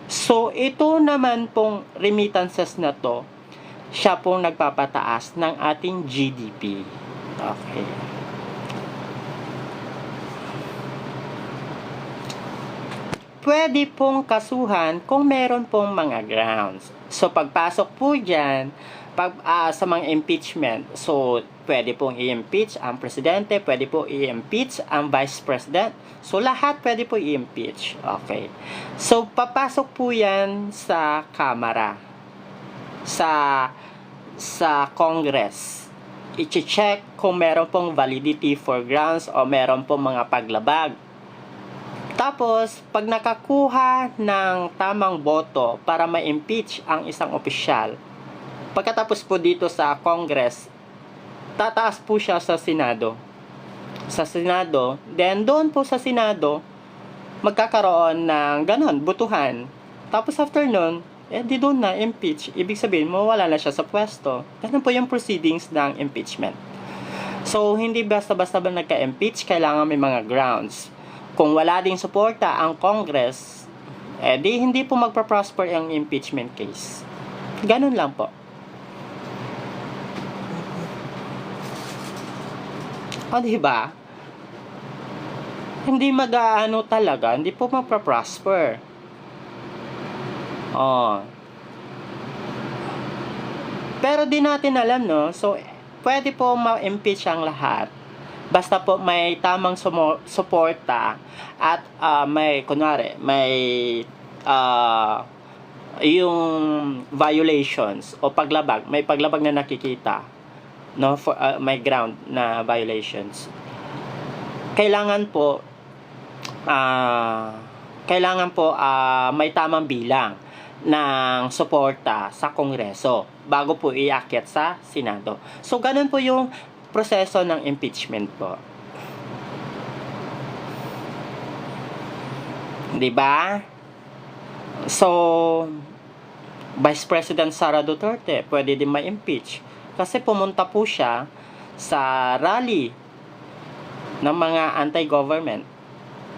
So, ito naman pong remittances na to, siya pong nagpapataas ng ating GDP. Okay. Pwede pong kasuhan kung meron pong mga grounds. So, pagpasok po dyan, sa mga impeachment, so, pwede pong i-impeach ang presidente, pwede po i-impeach ang vice president. So, lahat pwede po i-impeach. Okay. So, papasok po yan sa Kamara, sa Congress. I-check kung meron pong validity for grounds o meron pong mga paglabag. Tapos, pag nakakuha ng tamang boto para ma-impeach ang isang opisyal, pagkatapos po dito sa Congress, tataas po siya sa Senado. Sa Senado, then doon po sa Senado, magkakaroon ng ganon, butuhan. Tapos after nun, di doon na impeach. Ibig sabihin, mawala na siya sa pwesto. Ganun po yung proceedings ng impeachment. So, hindi basta-basta ba nagka-impeach, kailangan may mga grounds. Kung wala ding suporta ang Congress, hindi po magpa-prosper ang impeachment case. Ganun lang po. O, diba? Hindi mag-aano talaga, hindi po magpa-prosper. Pero di natin alam, no? So, pwede po ma-impeach ang lahat. Basta po may tamang suporta at may yung violations o paglabag, may paglabag na nakikita. no, for may ground na violations. Kailangan po may tamang bilang ng suporta sa Kongreso bago po iakyat sa Senado. So ganun po yung proseso ng impeachment po. 'Di ba? So Vice President Sara Duterte pwede din ma-impeach kasi pumunta po siya sa rally ng mga anti-government.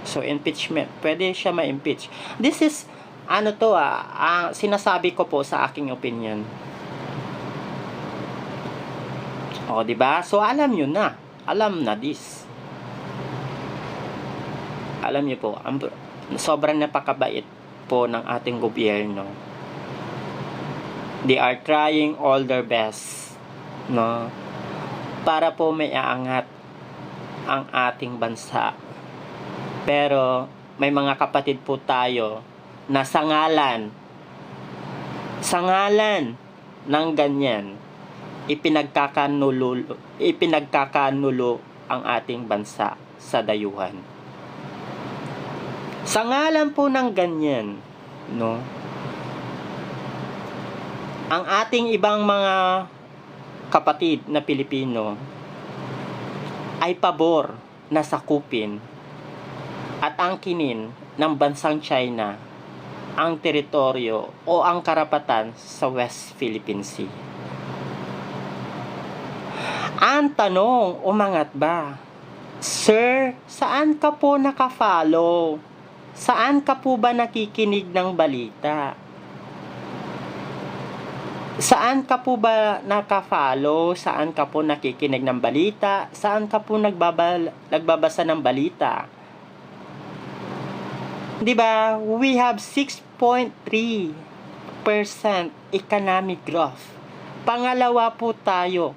So impeachment, pwede siya ma-impeach. This is sinasabi ko po sa aking opinion. O, di ba? So alam na this. Alam niyo po, sobrang napakabait po ng ating gobyerno. They are trying all their best, no? Para po may aangat ang ating bansa. Pero may mga kapatid po tayo na sa ngalan ng ganyan ipinagkakanulo ang ating bansa sa dayuhan. Sa ngalan po ng ganyan, no? Ang ating ibang mga kapatid na Pilipino ay pabor na sakupin at angkinin ng bansang China ang teritoryo o ang karapatan sa West Philippine Sea. Ang tanong, umangat ba? Sir, saan ka po nakafollow? Saan ka po ba nakikinig ng balita? Saan ka po ba nakafollow? Saan ka po nakikinig ng balita? Saan ka po nagbabasa ng balita? Diba? We have 6.3% economic growth. Pangalawa po tayo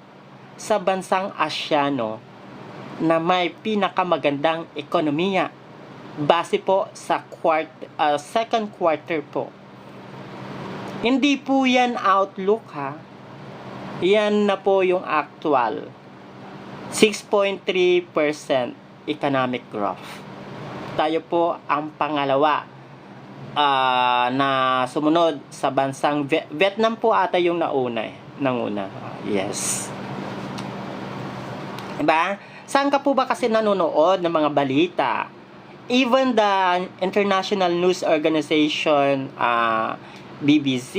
sa bansang Asyano na may pinakamagandang ekonomiya base po sa second quarter po. Hindi po yan outlook ha. Yan na po yung actual. 6.3% economic growth. Tayo po ang pangalawa na sumunod sa bansang Vietnam po ata yung nanguna. Yes. Diba? Saan ka po ba kasi nanonood ng mga balita? Even the International News Organization, BBC,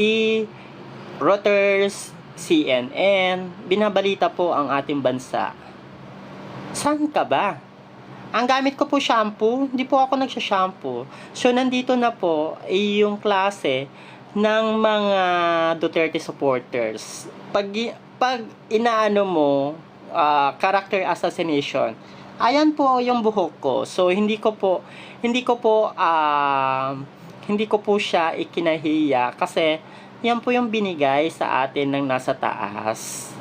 Reuters, CNN, binabalita po ang ating bansa. Saan ka ba? Ang gamit ko po shampoo, hindi po ako nagsha-shampoo. So, nandito na po yung klase ng mga Duterte supporters. Pag inaano mo, character assassination, ayan po yung buhok ko. So, hindi ko po siya ikinahiya kasi yan po yung binigay sa atin ng nasa taas.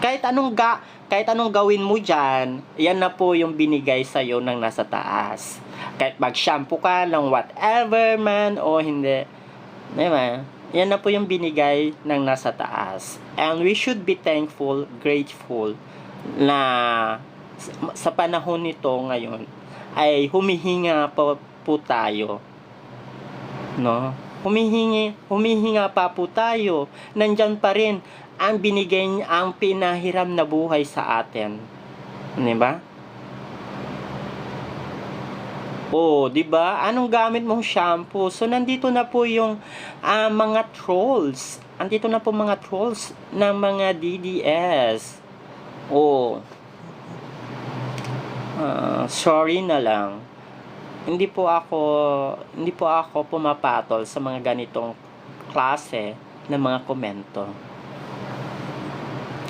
Kahit anong gawin mo dyan, yan na po yung binigay sa'yo ng nasa taas. Kahit mag-shampoo ka ng whatever man o hindi. Diba? Yan na po yung binigay ng nasa taas. And we should be thankful, grateful na sa panahon nito ngayon ay humihinga po tayo. No? Humihinga pa po tayo. Nandyan pa rin ang binigay niya, ang pinahiram na buhay sa atin. Diba? Diba? Anong gamit mong shampoo? So, nandito na po yung mga trolls. Andito na po mga trolls ng mga DDS. Sorry na lang. Hindi po ako pumapatol sa mga ganitong klase ng mga komento.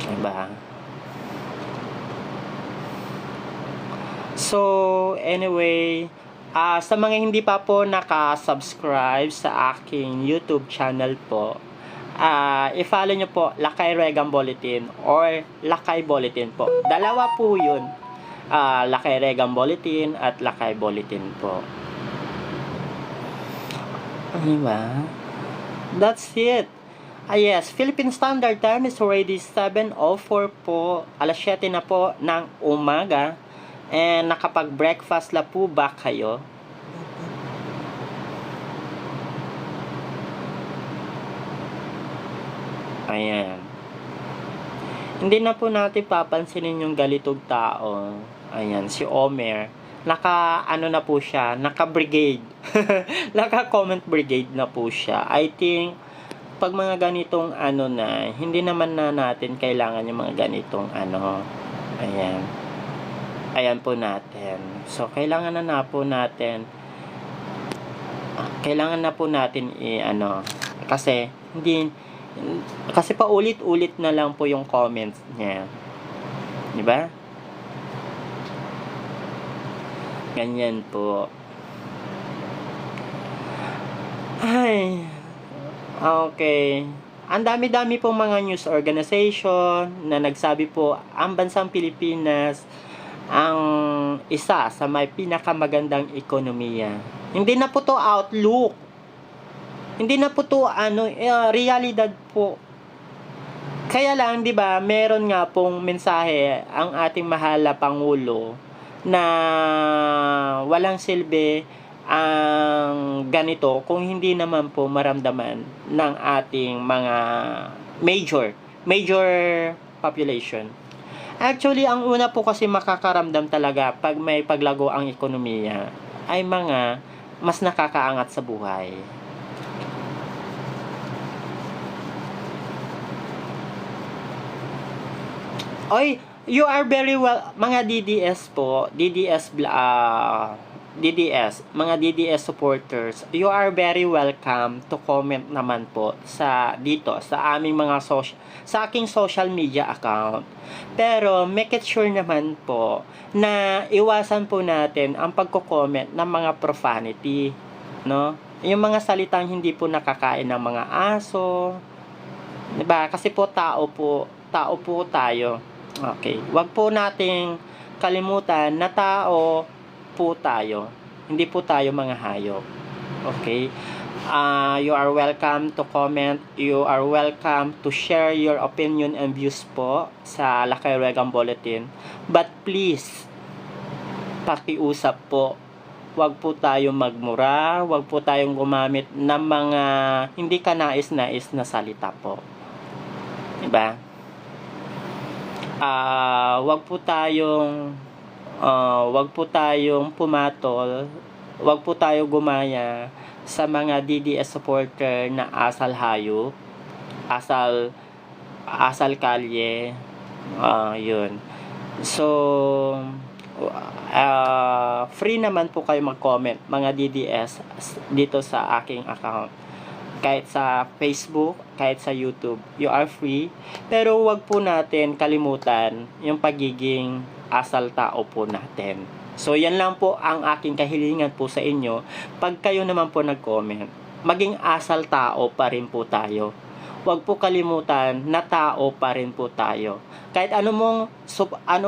Diba? So, anyway, sa mga hindi pa po naka-subscribe sa aking YouTube channel po, i-follow nyo po Lakay Regan Bulletin or Lakay Bulletin po. Dalawa po yun. Lakay Regan Bulletin at Lakay Bulletin po. Diba? That's it. Yes, Philippine Standard Time is already 7:04 po. Alas 7 na po ng umaga. And nakapag-breakfast na po ba kayo? Ayan. Hindi na po natin papansinin yung galitong tao. Ayan, si Omer. Naka, na po siya, naka-brigade. Naka-comment brigade na po siya. I think, pag mga ganitong na, hindi naman na natin kailangan yung mga ganitong Ayan. Ayan po natin. So, kailangan na po natin kasi, kasi paulit-ulit na lang po yung comments niya. Di ba? Ganyan po. Ay. Okay. Ang dami-dami pong mga news organization na nagsabi po ang bansang Pilipinas ang isa sa may pinakamagandang ekonomiya. Hindi na po to outlook. Hindi na po to realidad po. Kaya lang, 'di ba, meron nga pong mensahe ang ating mahal na Pangulo na walang silbi ang ganito kung hindi naman po maramdaman ng ating mga major population. Actually, ang una po kasi makakaramdam talaga pag may paglago ang ekonomiya ay mga mas nakakaangat sa buhay. Oy, you are very well, mga DDS po, mga DDS supporters, you are very welcome to comment naman po sa aming mga sa aking social media account. Pero make it sure naman po na iwasan po natin ang pagko-comment ng mga profanity, no? Yung mga salitang hindi po nakakain ng mga aso, 'di ba? Kasi po tao po tayo. Okay, wag po nating kalimutan na tao po tayo. Hindi po tayo mga hayop. Okay? You are welcome to comment. You are welcome to share your opinion and views po sa Lakay Regang Bulletin. But please, pakiusap po. Wag po tayong magmura. Wag po tayong gumamit ng mga hindi kanais-nais na salita po. Diba? Wag po tayong pumatol, wag po tayo gumaya sa mga DDS supporter na asal hayop, asal kalye, yun. So, free naman po kayo mag-comment mga DDS dito sa aking account. Kahit sa Facebook, kahit sa YouTube, you are free. Pero wag po natin kalimutan yung pagiging asal tao po natin. So, yan lang po ang aking kahilingan po sa inyo. Pag kayo naman po nag-comment, maging asal tao pa rin po tayo. Wag po kalimutan na tao pa rin po tayo. Kahit ano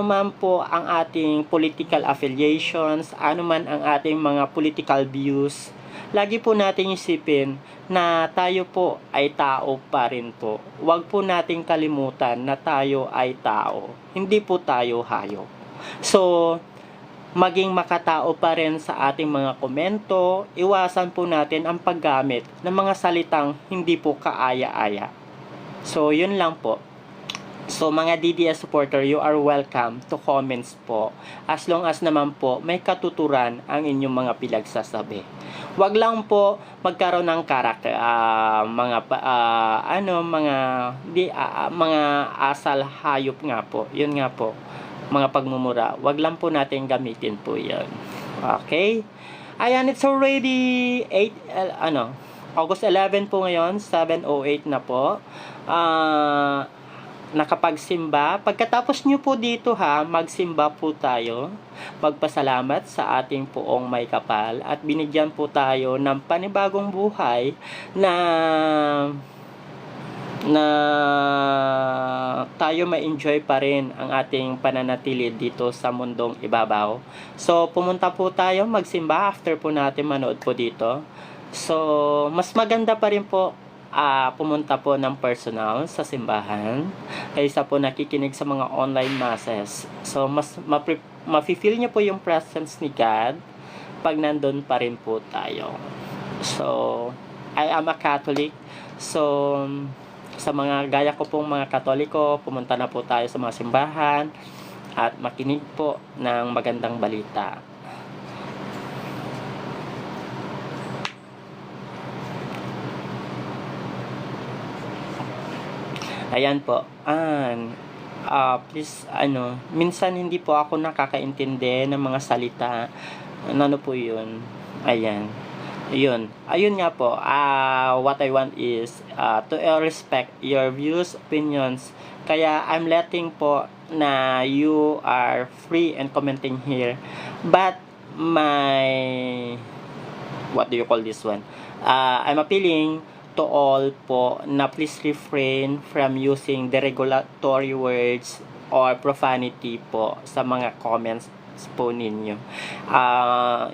man po ang ating political affiliations, ano man ang ating mga political views, lagi po natin isipin na tayo po ay tao pa rin po. Huwag po nating kalimutan na tayo ay tao. Hindi po tayo hayop. So, maging makatao pa rin sa ating mga komento. Iwasan po natin ang paggamit ng mga salitang hindi po kaaya-aya. So, yun lang po. So, mga DDS supporter, you are welcome to comments po. As long as naman po, may katuturan ang inyong mga pinagsasabi. Wag lang po magkaroon ng karakter, mga asal hayop nga po. Yun nga po, mga pagmumura. Wag lang po natin gamitin po yun. Okay? Ayan, it's already August 11 po ngayon, 7:08 na po. Nakapagsimba. Pagkatapos nyo po dito magsimba po tayo. Magpasalamat sa ating poong may kapal at binigyan po tayo ng panibagong buhay na tayo ma-enjoy pa rin ang ating pananatili dito sa mundong ibabaw. So, pumunta po tayo, magsimba after po natin manood po dito. So, mas maganda pa rin po pumunta po ng personal sa simbahan kaysa po nakikinig sa mga online masses. So, mas mafe-feel niyo po yung presence ni God pag nandun pa rin po tayo. So, I am a Catholic. So, sa mga gaya ko pong mga Katoliko, pumunta na po tayo sa mga simbahan at makinig po ng magandang balita. Ayan po. Please, minsan hindi po ako nakakaintindi ng mga salita. Ano po yun? Ayan. Ayun nga po. What I want is to respect your views, opinions. Kaya I'm letting po na you are free and commenting here. But what do you call this one? I'm appealing to all po na please refrain from using derogatory words or profanity po sa mga comments po ninyo.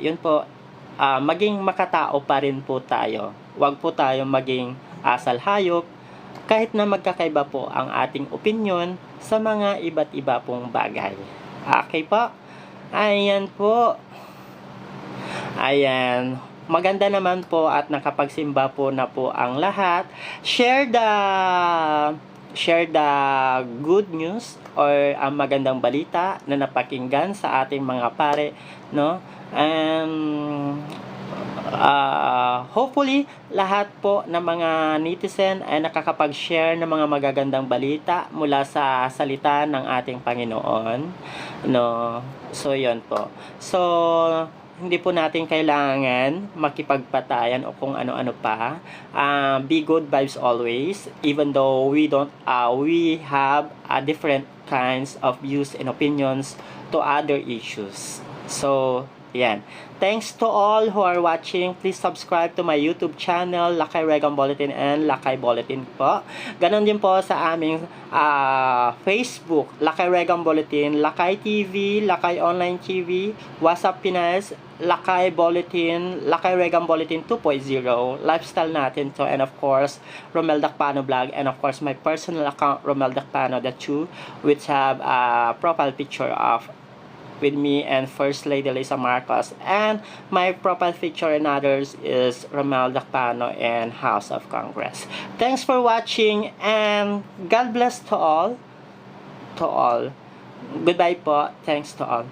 Yun po, maging makatao pa rin po tayo. Huwag po tayo maging asal hayop kahit na magkakaiba po ang ating opinion sa mga iba't iba pong bagay. Okay po? Ayan po. Ayan. Maganda naman po at nakapagsimba po na po ang lahat. Share the good news or ang magandang balita na napakinggan sa ating mga pare, no? And hopefully lahat po ng mga netizen ay nakakapag-share ng mga magagandang balita mula sa salita ng ating Panginoon, no? So 'yon po. So hindi po natin kailangan makipagpatayan o kung ano-ano pa. Be good vibes always, even though we have different kinds of views and opinions to other issues. So, yan. Thanks to all who are watching. Please subscribe to my YouTube channel, Lakay Regan Bulletin and Lakay Bulletin po. Ganon din po sa aming Facebook, Lakay Regan Bulletin, Lakay TV, Lakay Online TV, WhatsApp Pinas, Lakay Bulletin, Lakay Regan Bulletin 2.0, Lifestyle natin to, and of course, Romel Dakpano Vlog, and of course, my personal account, Romel Dakpano, which have a profile picture of with me and First Lady Lisa Marcos, and my profile picture and others is Romel Dakpano and House of Congress. Thanks for watching and God bless to all. Goodbye po. Thanks to all.